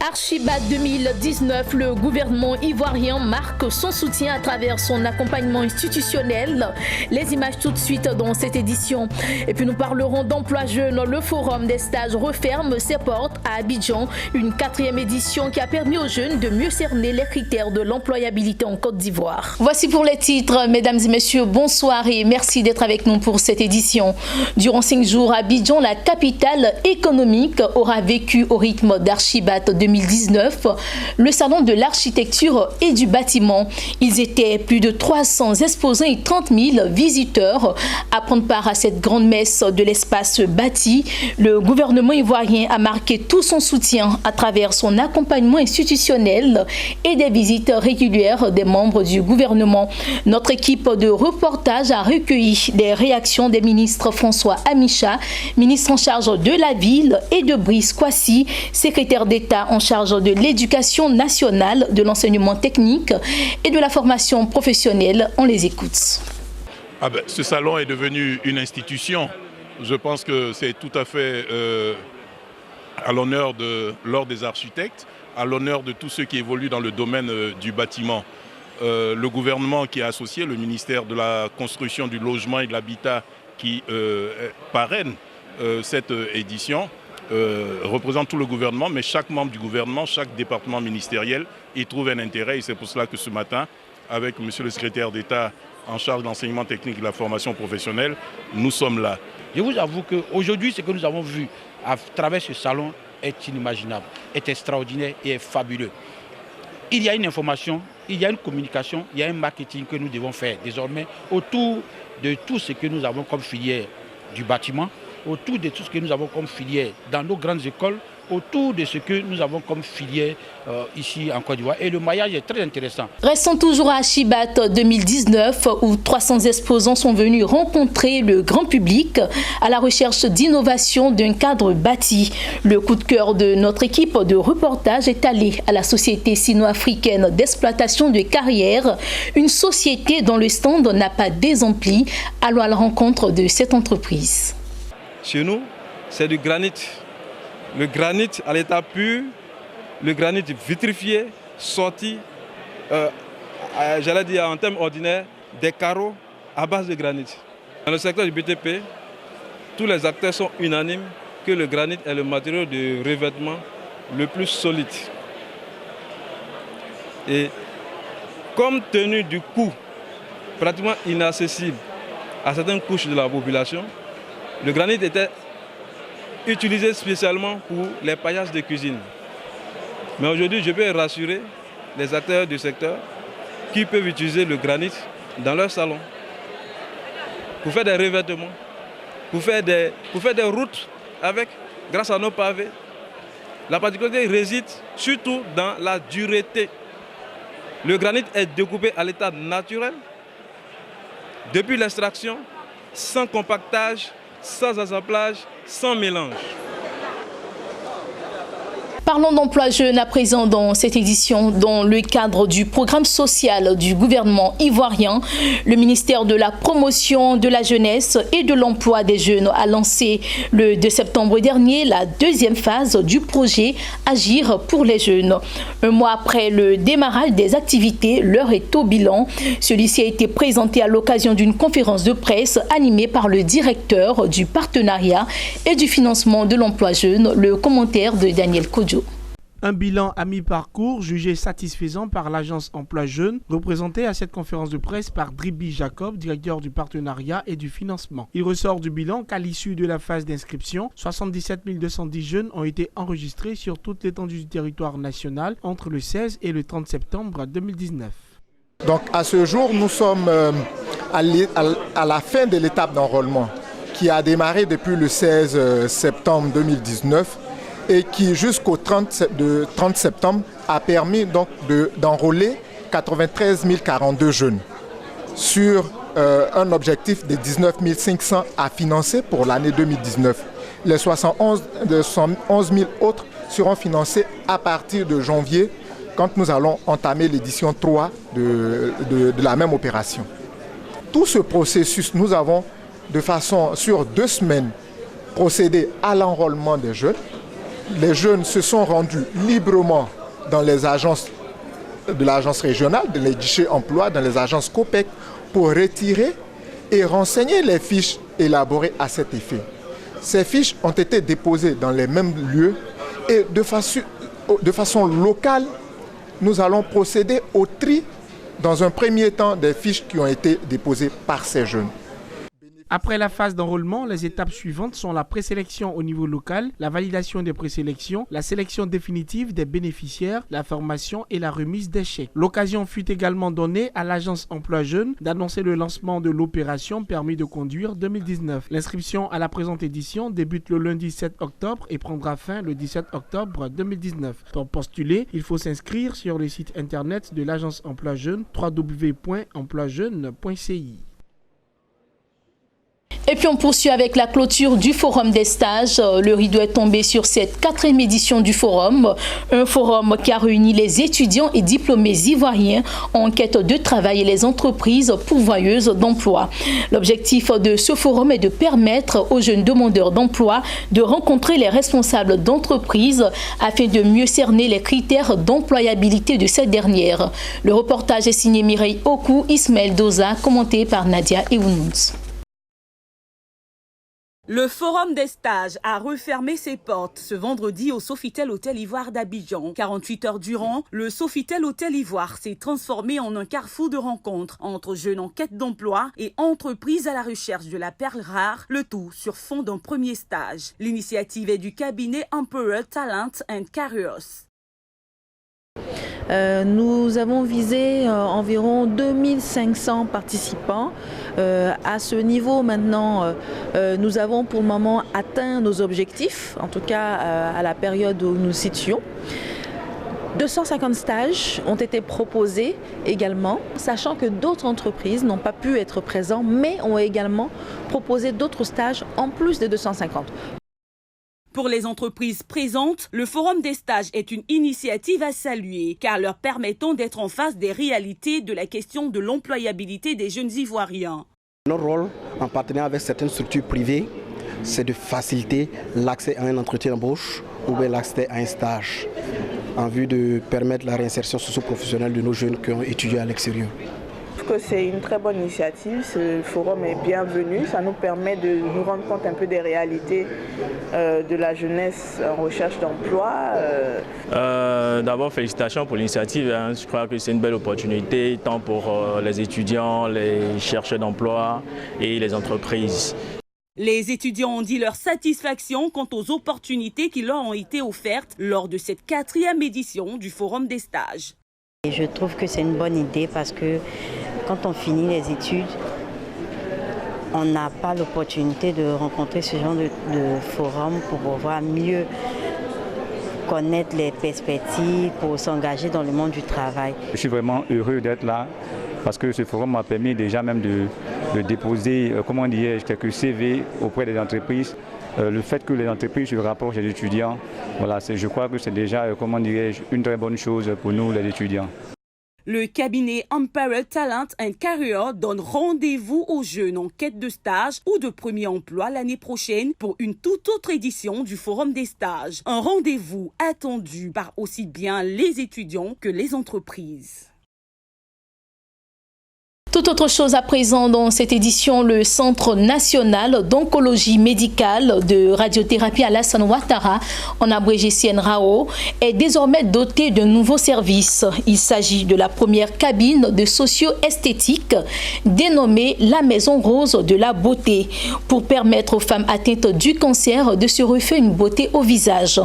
Archibat 2019, le gouvernement ivoirien marque son soutien à travers son accompagnement institutionnel. Les images tout de suite dans cette édition. Et puis nous parlerons d'emploi jeune. Le forum des stages referme ses portes à Abidjan. Une 4e édition qui a permis aux jeunes de mieux cerner les critères de l'employabilité en Côte d'Ivoire. Voici pour les titres. Mesdames et messieurs, bonsoir et merci d'être avec nous pour cette édition. Durant 5 jours, Abidjan, la capitale économique, aura vécu au rythme d'Archibat 2019, le salon de l'architecture et du bâtiment. Ils étaient plus de 300 exposants et 30 000 visiteurs à prendre part à cette grande messe de l'espace bâti. Le gouvernement ivoirien a marqué tout son soutien à travers son accompagnement institutionnel et des visites régulières des membres du gouvernement. Notre équipe de reportage a recueilli des réactions des ministres François Amicha, ministre en charge de la ville, et de Brice Kwasi, secrétaire d'État en charge de l'éducation nationale, de l'enseignement technique et de la formation professionnelle. On les écoute. Ce salon est devenu une institution. Je pense que c'est tout à fait à l'honneur de l'ordre des architectes, à l'honneur de tous ceux qui évoluent dans le domaine du bâtiment. Le gouvernement qui est associé, le ministère de la Construction, du Logement et de l'Habitat qui parraine cette édition, représente tout le gouvernement, mais chaque membre du gouvernement, chaque département ministériel y trouve un intérêt. Et c'est pour cela que ce matin, avec monsieur le secrétaire d'État en charge de l'enseignement technique et de la formation professionnelle, nous sommes là. Je vous avoue qu'aujourd'hui, ce que nous avons vu à travers ce salon est inimaginable, est extraordinaire et est fabuleux. Il y a une information, il y a une communication, il y a un marketing que nous devons faire désormais autour de tout ce que nous avons comme filière du bâtiment, autour de tout ce que nous avons comme filière dans nos grandes écoles, autour de ce que nous avons comme filière ici en Côte d'Ivoire. Et le maillage est très intéressant. Restons toujours à Archibat 2019 où 300 exposants sont venus rencontrer le grand public à la recherche d'innovation d'un cadre bâti. Le coup de cœur de notre équipe de reportage est allé à la Société sino-africaine d'exploitation de carrières, une société dont le stand n'a pas désempli. Allons à la rencontre de cette entreprise. Chez nous, c'est du granit. Le granit à l'état pur, le granit vitrifié, sorti, j'allais dire en termes ordinaires, des carreaux à base de granit. Dans le secteur du BTP, tous les acteurs sont unanimes que le granit est le matériau de revêtement le plus solide. Et compte tenu du coût pratiquement inaccessible à certaines couches de la population, le granit était utilisé spécialement pour les paillages de cuisine. Mais aujourd'hui, je peux rassurer les acteurs du secteur qui peuvent utiliser le granit dans leur salon pour faire des revêtements, pour faire des routes avec, grâce à nos pavés. La particularité réside surtout dans la dureté. Le granit est découpé à l'état naturel, depuis l'extraction, sans compactage, sans assemblage, sans mélange. Parlons d'emploi jeune à présent dans cette édition. Dans le cadre du programme social du gouvernement ivoirien, le ministère de la Promotion de la Jeunesse et de l'Emploi des Jeunes a lancé le 2 septembre dernier la 2e phase du projet Agir pour les jeunes. Un mois après le démarrage des activités, l'heure est au bilan. Celui-ci a été présenté à l'occasion d'une conférence de presse animée par le directeur du partenariat et du financement de l'emploi jeune, le commentaire de Daniel Kodjo. Un bilan à mi-parcours jugé satisfaisant par l'agence Emploi Jeune, représenté à cette conférence de presse par Dribi Jacob, directeur du partenariat et du financement. Il ressort du bilan qu'à l'issue de la phase d'inscription, 77 210 jeunes ont été enregistrés sur toute l'étendue du territoire national entre le 16 et le 30 septembre 2019. Donc à ce jour, nous sommes à la fin de l'étape d'enrôlement qui a démarré depuis le 16 septembre 2019. Et qui jusqu'au 30 septembre a permis donc d'enrôler 93 042 jeunes sur un objectif de 19 500 à financer pour l'année 2019. Les 71 000 autres seront financés à partir de janvier quand nous allons entamer l'édition 3 de la même opération. Tout ce processus, nous avons de façon sur 2 semaines procédé à l'enrôlement des jeunes. les jeunes se sont rendus librement dans les agences de l'agence régionale, dans les guichets emploi, dans les agences COPEC, pour retirer et renseigner les fiches élaborées à cet effet. Ces fiches ont été déposées dans les mêmes lieux et de façon locale, nous allons procéder au tri dans un premier temps des fiches qui ont été déposées par ces jeunes. Après la phase d'enrôlement, les étapes suivantes sont la présélection au niveau local, la validation des présélections, la sélection définitive des bénéficiaires, la formation et la remise des chèques. L'occasion fut également donnée à l'agence Emploi Jeunes d'annoncer le lancement de l'opération Permis de conduire 2019. L'inscription à la présente édition débute le lundi 7 octobre et prendra fin le 17 octobre 2019. Pour postuler, il faut s'inscrire sur le site internet de l'agence Emploi Jeunes www.emploijeunes.ci. Et puis on poursuit avec la clôture du Forum des stages. Le rideau est tombé sur cette 4e édition du Forum. Un forum qui a réuni les étudiants et diplômés ivoiriens en quête de travail et les entreprises pourvoyeuses d'emploi. L'objectif de ce forum est de permettre aux jeunes demandeurs d'emploi de rencontrer les responsables d'entreprises afin de mieux cerner les critères d'employabilité de cette dernière. Le reportage est signé Mireille Oku, Ismaël Doza, commenté par Nadia Eounouz. Le Forum des stages a refermé ses portes ce vendredi au Sofitel Hôtel Ivoire d'Abidjan. 48 heures durant, le Sofitel Hôtel Ivoire s'est transformé en un carrefour de rencontres entre jeunes en quête d'emploi et entreprises à la recherche de la perle rare, le tout sur fond d'un premier stage. L'initiative est du cabinet Emperor Talent and Careers. Nous avons visé environ 2500 participants. À ce niveau maintenant, nous avons pour le moment atteint nos objectifs, en tout cas à la période où nous nous situons. 250 stages ont été proposés également, sachant que d'autres entreprises n'ont pas pu être présentes, mais ont également proposé d'autres stages en plus des 250. Pour les entreprises présentes, le Forum des stages est une initiative à saluer car leur permettant d'être en face des réalités de la question de l'employabilité des jeunes Ivoiriens. Notre rôle en partenariat avec certaines structures privées, c'est de faciliter l'accès à un entretien d'embauche ou bien l'accès à un stage en vue de permettre la réinsertion socio-professionnelle de nos jeunes qui ont étudié à l'extérieur. Je trouve que c'est une très bonne initiative, ce forum est bienvenu, ça nous permet de nous rendre compte un peu des réalités de la jeunesse en recherche d'emploi. D'abord, félicitations pour l'initiative, je crois que c'est une belle opportunité tant pour les étudiants, les chercheurs d'emploi et les entreprises. Les étudiants ont dit leur satisfaction quant aux opportunités qui leur ont été offertes lors de cette 4e édition du Forum des stages. Et je trouve que c'est une bonne idée parce que quand on finit les études, on n'a pas l'opportunité de rencontrer ce genre de forum pour pouvoir mieux connaître les perspectives, pour s'engager dans le monde du travail. Je suis vraiment heureux d'être là parce que ce forum m'a permis déjà même de déposer, comment dirais-je, quelques CV auprès des entreprises. Le fait que les entreprises se rapprochent des étudiants, voilà, je crois que c'est déjà, comment dirais-je, une très bonne chose pour nous les étudiants. Le cabinet Emperor Talent and Career donne rendez-vous aux jeunes en quête de stage ou de premier emploi l'année prochaine pour une toute autre édition du Forum des stages. Un rendez-vous attendu par aussi bien les étudiants que les entreprises. Tout autre chose à présent dans cette édition, le Centre national d'oncologie médicale de radiothérapie Alassane Ouattara, en abrégé CNRAO, est désormais doté d'un nouveau service. Il s'agit de la première cabine de socio-esthétique dénommée la Maison Rose de la Beauté, pour permettre aux femmes atteintes du cancer de se refaire une beauté au visage.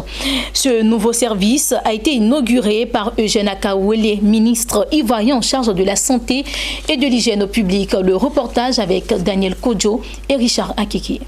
Ce nouveau service a été inauguré par Eugène Akawele, ministre ivoirien en charge de la santé et de l'hygiène au public. Le reportage avec Daniel Kodjo et Richard Akiki.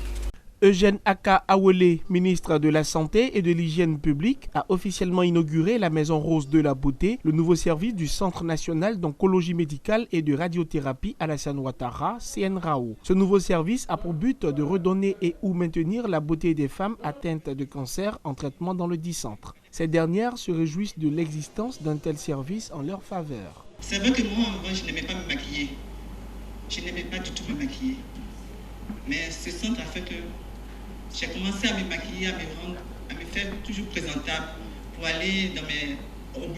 Eugène Akawele, ministre de la Santé et de l'Hygiène publique, a officiellement inauguré la Maison Rose de la Beauté, le nouveau service du Centre national d'oncologie médicale et de radiothérapie Alassane Ouattara, CNRAO. Ce nouveau service a pour but de redonner et ou maintenir la beauté des femmes atteintes de cancer en traitement dans le dit centre. Ces dernières se réjouissent de l'existence d'un tel service en leur faveur. C'est vrai que moi, je n'aimais pas me maquiller. Je n'aimais pas du tout me maquiller. Mais ce centre a fait que j'ai commencé à me maquiller, à me faire toujours présentable pour aller au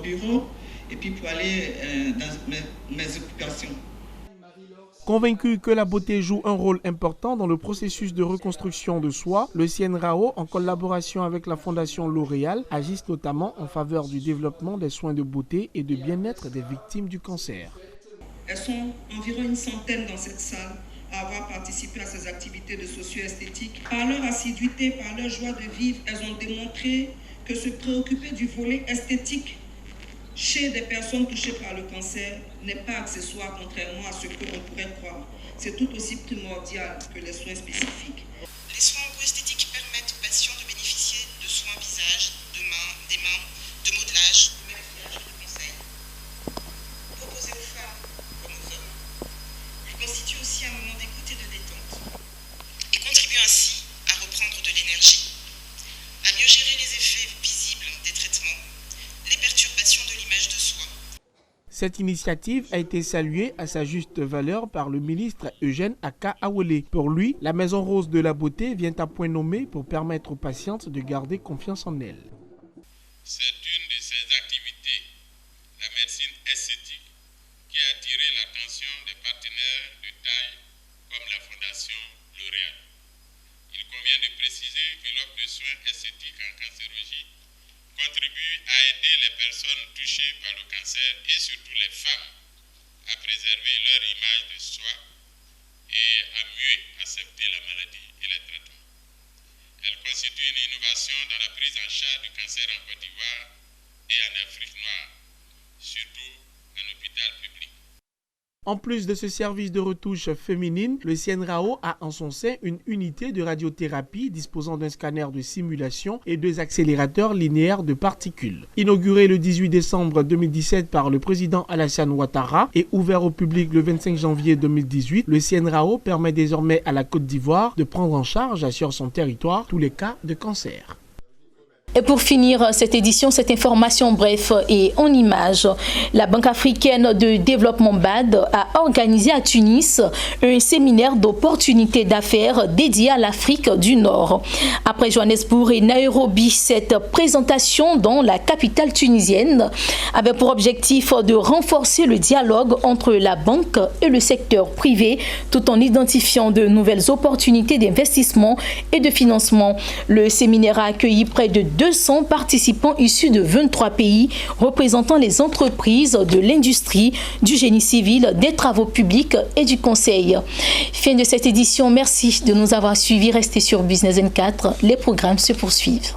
bureau et puis pour aller dans mes occupations. Convaincu que la beauté joue un rôle important dans le processus de reconstruction de soi, le CNRAO, en collaboration avec la Fondation L'Oréal, agissent notamment en faveur du développement des soins de beauté et de bien-être des victimes du cancer. Elles sont environ une centaine dans cette salle à avoir participé à ces activités de socio-esthétique. Par leur assiduité, par leur joie de vivre, elles ont démontré que se préoccuper du volet esthétique chez des personnes touchées par le cancer n'est pas accessoire, contrairement à ce que l'on pourrait croire. C'est tout aussi primordial que les soins spécifiques. Les soins esthétiques permettent aux patients de bénéficier de soins visage, des mains, de modelage, de maquillage et de conseils. Proposés aux femmes comme aux hommes, ils constituent aussi un moment d'écoute et de détente et contribuent ainsi à reprendre de l'énergie, à mieux gérer les effets visibles des traitements, les perturbations de l'image de soi. Cette initiative a été saluée à sa juste valeur par le ministre Eugène Aka Awele. Pour lui, la Maison Rose de la Beauté vient à point nommé pour permettre aux patientes de garder confiance en elles. C'est une de ces activités, la médecine esthétique, qui a attiré l'attention des partenaires de taille comme la Fondation L'Oréal. Il convient de préciser que l'offre de soins esthétiques en cancérologie contribue à aider les personnes touchées par le cancer et surtout les femmes à préserver leur image de soi et à mieux accepter la maladie et les traitements. Elle constitue une innovation dans la prise en charge du cancer en Côte d'Ivoire et en Afrique noire, surtout en hôpital public. En plus de ce service de retouche féminine, le CNRAO a en son sein une unité de radiothérapie disposant d'un scanner de simulation et deux accélérateurs linéaires de particules. Inauguré le 18 décembre 2017 par le président Alassane Ouattara et ouvert au public le 25 janvier 2018, le CNRAO permet désormais à la Côte d'Ivoire de prendre en charge sur son territoire tous les cas de cancer. Et pour finir cette édition, cette information bref et en images, la Banque africaine de développement BAD a organisé à Tunis un séminaire d'opportunités d'affaires dédié à l'Afrique du Nord. Après Johannesburg et Nairobi, cette présentation dans la capitale tunisienne avait pour objectif de renforcer le dialogue entre la banque et le secteur privé tout en identifiant de nouvelles opportunités d'investissement et de financement. Le séminaire a accueilli près de 200 participants issus de 23 pays représentant les entreprises de l'industrie, du génie civil, des travaux publics et du conseil. Fin de cette édition, merci de nous avoir suivis. Restez sur Business N4, les programmes se poursuivent.